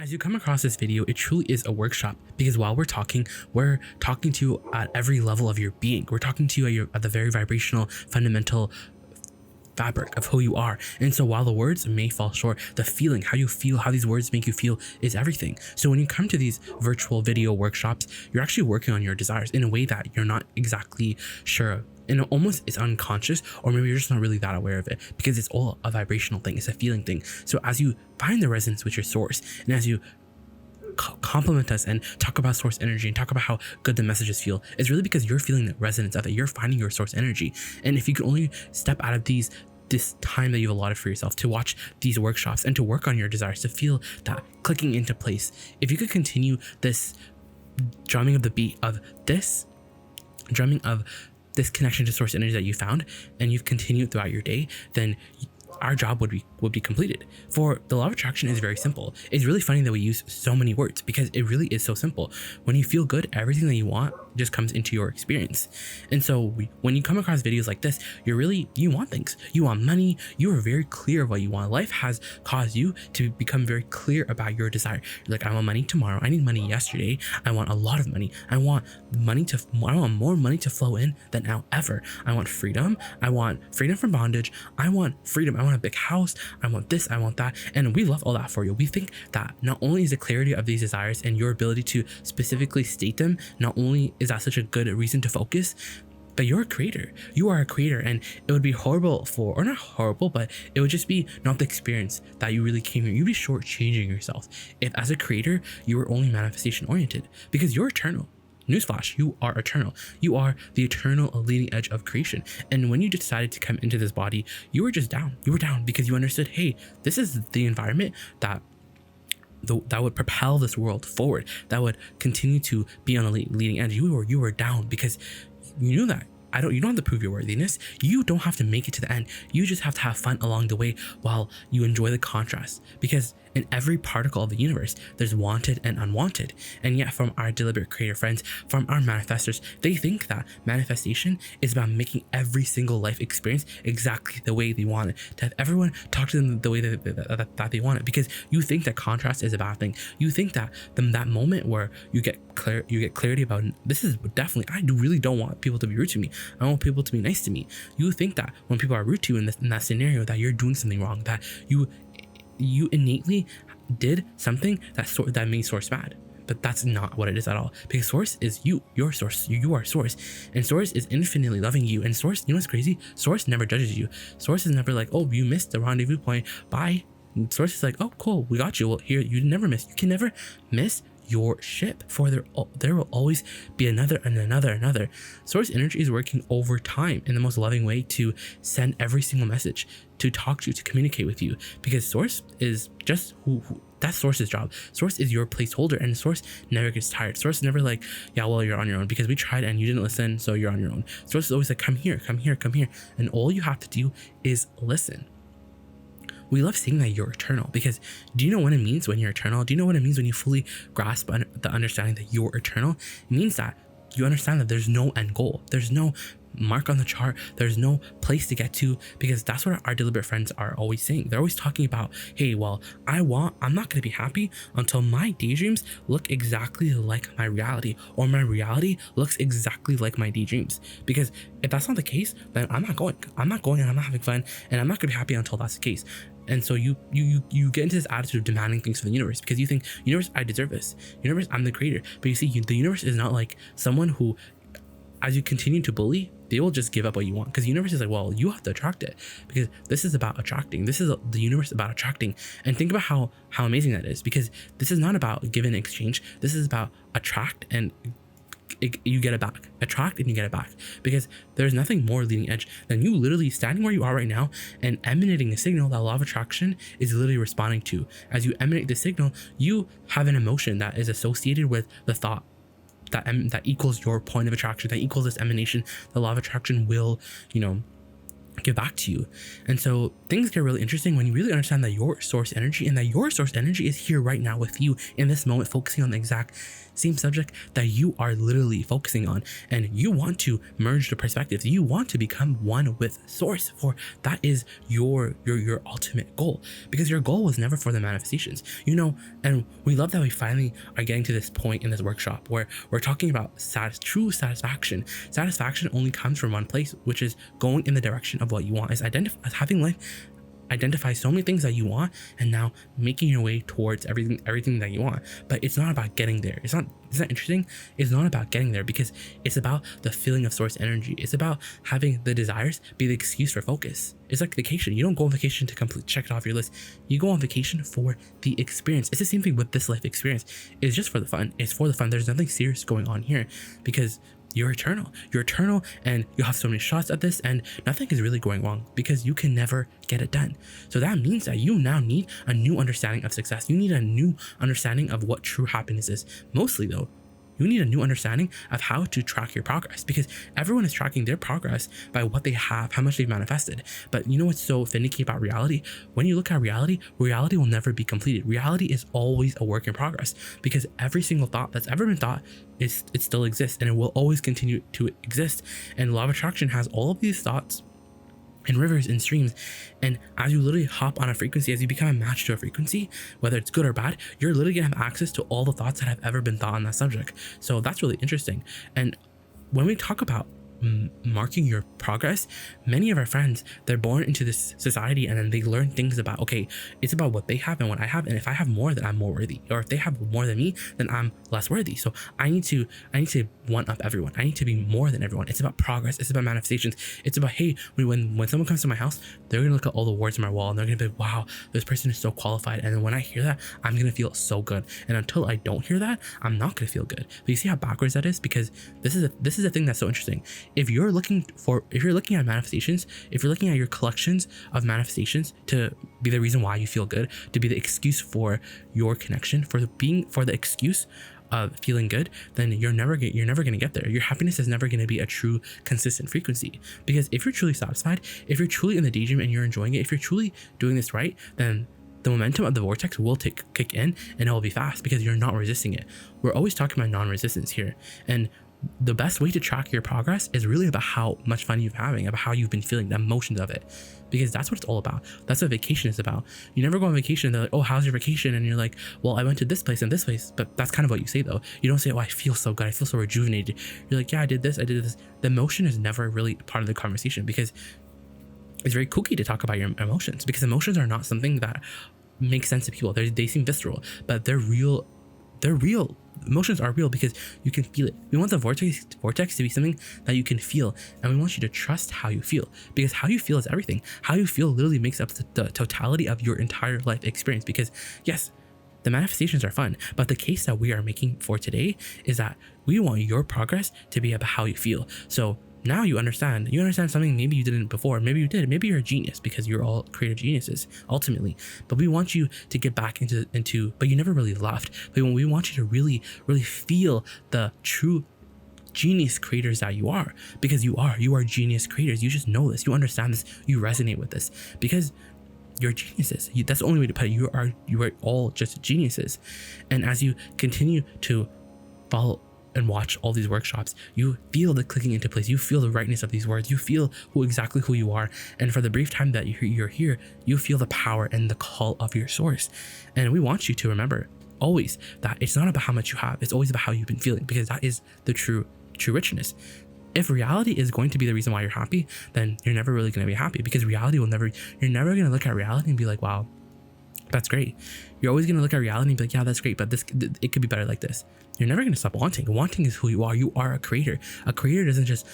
As you come across this video, it truly is a workshop because while we're talking to you at every level of your being. We're talking to you at the very vibrational, fundamental fabric of who you are. And so while the words may fall short, the feeling, how you feel, how these words make you feel is everything. So when you come to these virtual video workshops, you're actually working on your desires in a way that you're not exactly sure of. And it almost is unconscious, or maybe you're just not really that aware of it because it's all a vibrational thing. It's a feeling thing. So as you find the resonance with your source, and as you compliment us and talk about source energy and talk about how good the messages feel, it's really because you're feeling the resonance of it. You're finding your source energy. And if you can only step out of this time that you've allotted for yourself to watch these workshops and to work on your desires, to feel that clicking into place, if you could continue this drumming of the beat of this connection to source energy that you found, and you've continued throughout your day, then our job would be completed. For the law of attraction is very simple. It's really funny that we use so many words because it really is so simple. When you feel good, everything that you want just comes into your experience. And so when you come across videos like this, you want things. You want money. You are very clear of what you want. Life has caused you to become very clear about your desire. You're like, I want money tomorrow. I need money yesterday. I want a lot of money. I want more money to flow in than now ever. I want freedom. I want freedom from bondage. I want freedom. I want a big house. I want this. I want that. And we love all that for you. We think that not only is the clarity of these desires and your ability to specifically state them, not only is that such a good reason to focus, but you're a creator. You are a creator, and it would be horrible or not horrible, but it would just be not the experience that you really came here. You'd be shortchanging yourself if as a creator, you were only manifestation oriented, because you're eternal. Newsflash, you are eternal. You are the eternal leading edge of creation. And when you decided to come into this body, you were just down. You were down because you understood, hey, this is the environment that would propel this world forward, that would continue to be on a leading edge. You were down because you knew that. You don't have to prove your worthiness. You don't have to make it to the end. You just have to have fun along the way while you enjoy the contrast. Because in every particle of the universe, there's wanted and unwanted. And yet from our deliberate creator friends, from our manifestors, they think that manifestation is about making every single life experience exactly the way they want it. To have everyone talk to them the way that they want it. Because you think that contrast is a bad thing. You think that that moment where you get clarity about, this is definitely, really don't want people to be rude to me. I want people to be nice to me. You think that when people are rude to you in that scenario, that you're doing something wrong, that you innately did something that made source bad. But that's not what it is at all, because source is you. Your source. You are source, and source is infinitely loving you. And source, you know what's crazy? Source never judges you. Source is never like, oh, you missed the rendezvous point, bye. Source is like, oh, cool, we got you. Well, here, you never miss. You can never miss your ship, for there will always be another and another. Source energy is working over time in the most loving way to send every single message, to talk to you, to communicate with you, because source is just that's source's job. Source is your placeholder, and source never gets tired. Source is never like, yeah, well, you're on your own because we tried and you didn't listen, so you're on your own. Source is always like, come here, and all you have to do is listen. We love saying that you're eternal, because do you know what it means when you're eternal? Do you know what it means when you fully grasp the understanding that you're eternal? It means that you understand that there's no end goal. There's no mark on the chart. There's no place to get to, because that's what our deliberate friends are always saying. They're always talking about, hey, well, I'm not going to be happy until my daydreams look exactly like my reality, or my reality looks exactly like my daydreams. Because if that's not the case, then I'm not going and I'm not having fun, and I'm not going to be happy until that's the case. And so you get into this attitude of demanding things from the universe, because you think, universe, I deserve this. Universe, I'm the creator. But you see, the universe is not like someone who, as you continue to bully, they will just give up what you want, because the universe is like, well, you have to attract it, because this is about attracting. This is the universe about attracting. And think about how amazing that is, because this is not about give and exchange. This is about attract and you get it back. Attract and you get it back, because there's nothing more leading edge than you literally standing where you are right now and emanating a signal that law of attraction is literally responding to. As you emanate the signal, you have an emotion that is associated with the thought that equals your point of attraction, that equals this emanation. The law of attraction will, give back to you. And so things get really interesting when you really understand that your source energy, and that your source energy is here right now with you in this moment, focusing on the exact same subject that you are literally focusing on. And you want to merge the perspectives. You want to become one with source, for that is your ultimate goal, because your goal was never for the manifestations, you know. And we love that we finally are getting to this point in this workshop where we're talking about true satisfaction. Satisfaction only comes from one place, which is going in the direction of what you want, is having life identify so many things that you want, and now making your way towards everything that you want. But it's not about getting there. Isn't that interesting? It's not about getting there, because it's about the feeling of source energy. It's about having the desires be the excuse for focus. It's like vacation. You don't go on vacation to check it off your list. You go on vacation for the experience. It's the same thing with this life experience. It's just for the fun. It's for the fun. There's nothing serious going on here, because you're eternal, and you have so many shots at this, and nothing is really going wrong, because you can never get it done. So that means that you now need a new understanding of success. You need a new understanding of what true happiness is. Mostly though, you need a new understanding of how to track your progress, because everyone is tracking their progress by what they have, how much they've manifested. But you know what's so finicky about reality? When you look at reality, reality will never be completed. Reality is always a work in progress, because every single thought that's ever been thought it still exists, and it will always continue to exist. And law of attraction has all of these thoughts and rivers and streams, and as you literally hop on a frequency, as you become a match to a frequency, whether it's good or bad, you're literally gonna have access to all the thoughts that have ever been thought on that subject. So that's really interesting. And when we talk about marking your progress, many of our friends, they're born into this society, and then they learn things about, okay, it's about what they have and what I have, and if I have more, then I'm more worthy, or if they have more than me, then I'm less worthy. So I need to one up everyone. I need to be more than everyone. It's about progress. It's about manifestations. It's about, hey, when someone comes to my house, they're gonna look at all the words on my wall, and they're gonna be like, wow, this person is so qualified. And then when I hear that, I'm gonna feel so good. And until I don't hear that, I'm not gonna feel good. But you see how backwards that is? Because this is a thing that's so interesting. If you're looking at manifestations, if you're looking at your collections of manifestations to be the reason why you feel good, to be the excuse for your connection, for the excuse of feeling good, then you're never gonna get there. Your happiness is never gonna be a true consistent frequency. Because if you're truly satisfied, if you're truly in the daydream and you're enjoying it, if you're truly doing this right, then the momentum of the vortex will kick in, and it will be fast, because you're not resisting it. We're always talking about non-resistance here, and the best way to track your progress is really about how much fun you're having, about how you've been feeling, the emotions of it, because that's what it's all about. That's what vacation is about. You never go on vacation and they're like, oh, how's your vacation? And you're like, well, I went to this place and this place. But that's kind of what you say though. You don't say, oh, I feel so good, I feel so rejuvenated. You're like, yeah, I did this. The emotion is never really part of the conversation, because it's very kooky to talk about your emotions, because emotions are not something that makes sense to people. They seem visceral, but they're real. Emotions are real, because you can feel it. We want the vortex to be something that you can feel, and we want you to trust how you feel, because how you feel is everything. How you feel literally makes up the totality of your entire life experience. Because yes, the manifestations are fun, but the case that we are making for today is that we want your progress to be about how you feel. So now you understand something maybe you didn't before. Maybe you did. Maybe you're a genius, because you're all creative geniuses ultimately. But we want you to get back into but you never really left. But we want you to really, really feel the true genius creators that you are, because you are genius creators. You just know this. You understand this. You resonate with this, because you're geniuses. That's the only way to put it. You are all just geniuses. And as you continue to follow and watch all these workshops, you feel the clicking into place. You feel the rightness of these words. You feel exactly who you are. And for the brief time that you're here, you feel the power and the call of your source. And we want you to remember always that it's not about how much you have. It's always about how you've been feeling, because that is the true richness. If reality is going to be the reason why you're happy, then you're never really going to be happy, because you're never going to look at reality and be like, wow, that's great. You're always going to look at reality and be like, yeah, that's great, but it could be better like this. You're never going to stop wanting. Wanting is who you are. You are a creator. A creator doesn't just,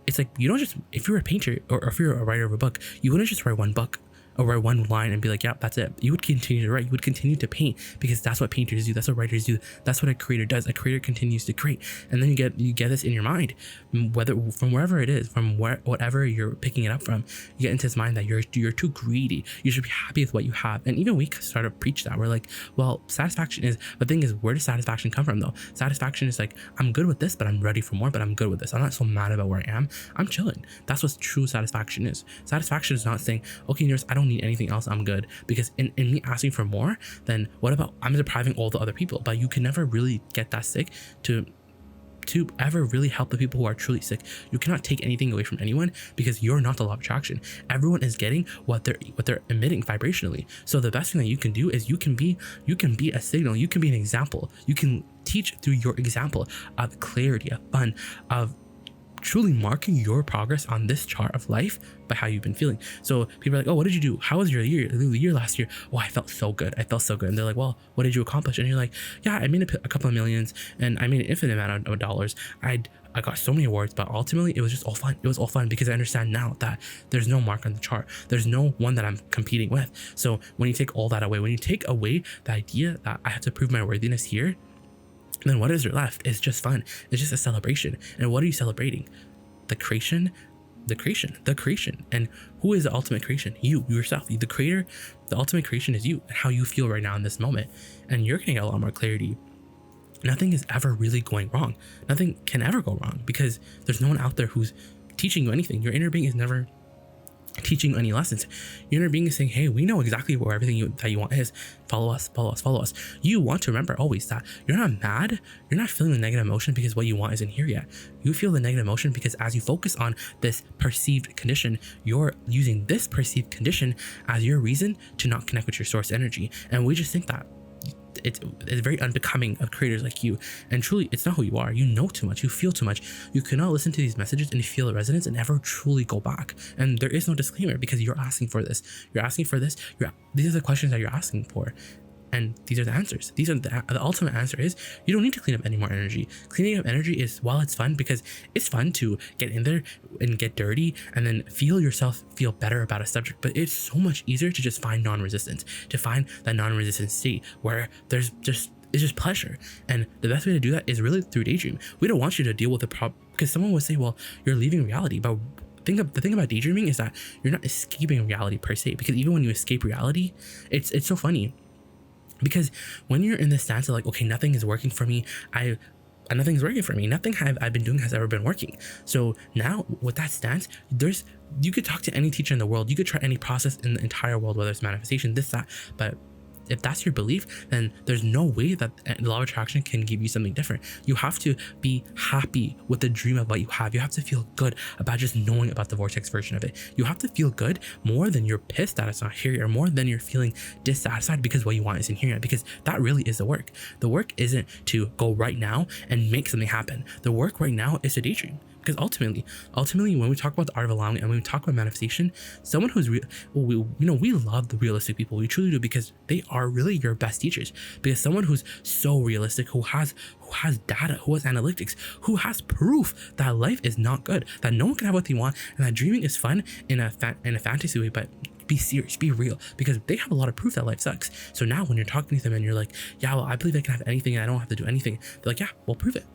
it's like, you don't just, if you're a painter or if you're a writer of a book, you wouldn't just write one book or write one line and be like, yeah, that's it. You would continue to write. You would continue to paint, because that's what painters do. That's what writers do. That's what a creator does. A creator continues to create, and then you get this in your mind, whether from wherever it is, from whatever you're picking it up from. You get into this mind that you're too greedy. You should be happy with what you have. And even we start to preach that. We're like, well, satisfaction is, the thing is, where does satisfaction come from though? Satisfaction is like, I'm good with this, but I'm ready for more, but I'm good with this. I'm not so mad about where I am. I'm chilling. That's what true satisfaction is. Satisfaction is not saying, okay, nurse, I don't need anything else. I'm good. Because in me asking for more, then what about, I'm depriving all the other people? But you can never really get that sick to ever really help the people who are truly sick. You cannot take anything away from anyone, because you're not the law of attraction. Everyone is getting what they're emitting vibrationally. So the best thing that you can do is you can be a signal. You can be an example. You can teach through your example of clarity, of fun, of truly marking your progress on this chart of life by how you've been feeling. So people are like, oh, what did you do? How was your year last year? Oh, I felt so good. And they're like, well, what did you accomplish? And you're like, yeah, I made a couple of millions, and I made an infinite amount of dollars. I got so many awards, but ultimately it was just all fun. It was all fun because I understand now that there's no mark on the chart. There's no one that I'm competing with. So when you take all that away, when you take away the idea that I have to prove my worthiness here, then what is there left? It's just fun. It's just a celebration. And what are you celebrating? The creation. And who is the ultimate creation? You, yourself. The creator, the ultimate creation is you, and how you feel right now in this moment. And you're gonna get a lot more clarity. Nothing is ever really going wrong. Nothing can ever go wrong, because there's no one out there who's teaching you anything. Your inner being is never teaching you any lessons. Your inner being is saying, hey, we know exactly where everything that you want is. Follow us. You want to remember always that you're not mad. You're not feeling the negative emotion because what you want isn't here yet. You feel the negative emotion because as you focus on this perceived condition, you're using this perceived condition as your reason to not connect with your source energy. And we just think that it's very unbecoming of creators like you. And truly, it's not who you are. You know too much. You feel too much. You cannot listen to these messages and feel the resonance and never truly go back. And there is no disclaimer, because you're asking for this. These are the questions that you're asking for. And these are the answers. The ultimate answer is you don't need to clean up any more energy. Cleaning up energy is, while it's fun, because it's fun to get in there and get dirty and then feel better about a subject, but it's so much easier to just find non-resistance, to find that non-resistant state where it's just pleasure. And the best way to do that is really through daydream. We don't want you to deal with the problem, because someone would say, well, you're leaving reality, but the thing about daydreaming is that you're not escaping reality per se, because even when you escape reality, it's so funny. Because when you're in this stance of like, okay, nothing is working for me, nothing's working for me, nothing I've been doing has ever been working. So now with that stance, you could talk to any teacher in the world, you could try any process in the entire world, whether it's manifestation, this, that, but if that's your belief, then there's no way that the law of attraction can give you something different. You have to be happy with the dream of what you have. You have to feel good about just knowing about the vortex version of it. You have to feel good more than you're pissed that it's not here, or more than you're feeling dissatisfied because what you want isn't here yet, because that really is the work. The work isn't to go right now and make something happen. The work right now is to daydream. Because ultimately, when we talk about the art of allowing, and when we talk about manifestation, someone who's we love the realistic people. We truly do, because they are really your best teachers. Because someone who's so realistic, who has data, who has analytics, who has proof that life is not good, that no one can have what they want, and that dreaming is fun in a fantasy way, but be serious, be real, because they have a lot of proof that life sucks. So now when you're talking to them and you're like, yeah, well, I believe I can have anything and I don't have to do anything, they're like, yeah, well, prove it.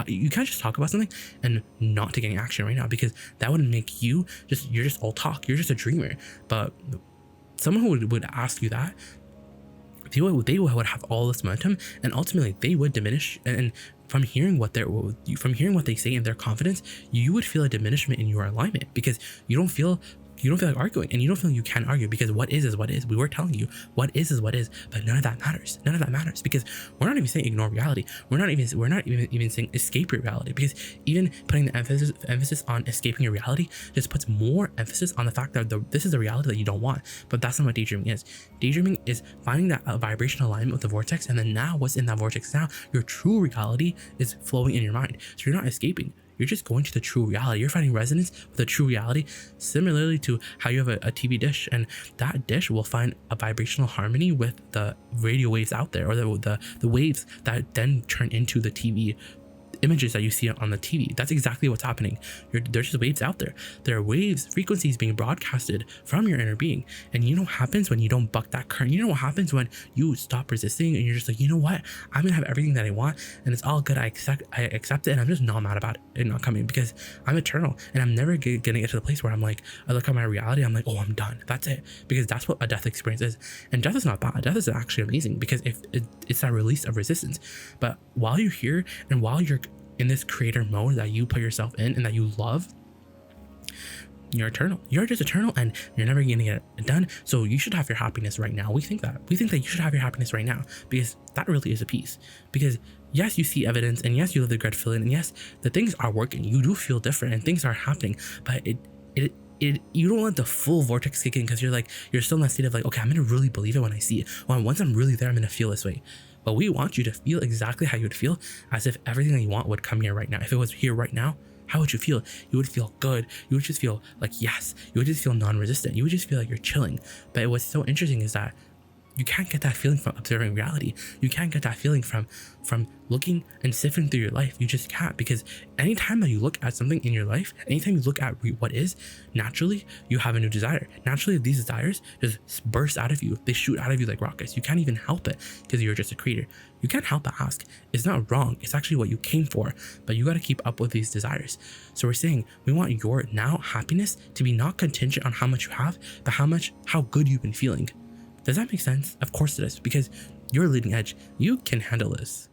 You can't just talk about something and not take any action right now, because that would make you're just all talk. You're just a dreamer. But someone who would ask you that, they would have all this momentum, and ultimately they would diminish. And from hearing what they say and their confidence, you would feel a diminishment in your alignment, because you don't feel like arguing, and you don't feel like you can argue, because what is what is. We were telling you what is what is, but none of that matters, because we're not even saying ignore reality. We're not even saying escape your reality, because even putting the emphasis on escaping your reality just puts more emphasis on the fact that this is the reality that you don't want. But that's not what daydreaming is. Daydreaming is finding that vibrational alignment with the vortex, and then now what's in that vortex now, your true reality is flowing in your mind. So you're not escaping. You're just going to the true reality. You're finding resonance with the true reality, similarly to how you have a TV dish, and that dish will find a vibrational harmony with the radio waves out there, or the waves that then turn into the TV images that you see on the TV. That's exactly what's happening. There's just waves out there. There are waves, frequencies being broadcasted from your inner being. And you know what happens when you don't buck that current? You know what happens when you stop resisting and you're just like, you know what? I'm gonna have everything that I want and it's all good. I accept it, and I'm just not mad about it not coming, because I'm eternal and I'm never gonna get to the place where I'm like, I look at my reality, I'm like, oh, I'm done. That's it. Because that's what a death experience is. And death is not bad. Death is actually amazing, because if it's that release of resistance. But while you're here and while you're in this creator mode that you put yourself in and that you love, you're eternal. You're just eternal and you're never gonna get it done. So you should have your happiness right now. We think that you should have your happiness right now, because that really is a peace. Because yes, you see evidence, and yes, you have the gut feeling, and yes, the things are working. You do feel different and things are happening, but you don't let the full vortex kick in, because you're still in that state of like, okay, I'm gonna really believe it when I see it. Well, once I'm really there, I'm gonna feel this way. But we want you to feel exactly how you would feel, as if everything that you want would come here right now. If it was here right now, how would you feel? You would feel good. You would just feel like yes. You would just feel non-resistant. You would just feel like you're chilling. But what's so interesting is that you can't get that feeling from observing reality. You can't get that feeling from looking and sifting through your life. You just can't, because anytime that you look at something in your life, anytime you look at what is, naturally you have a new desire. Naturally, these desires just burst out of you. They shoot out of you like rockets. You can't even help it, because you're just a creator. You can't help but ask. It's not wrong. It's actually what you came for, but you got to keep up with these desires. So we're saying we want your now happiness to be not contingent on how much you have, but how good you've been feeling. Does that make sense? Of course it does, because you're leading edge. You can handle this.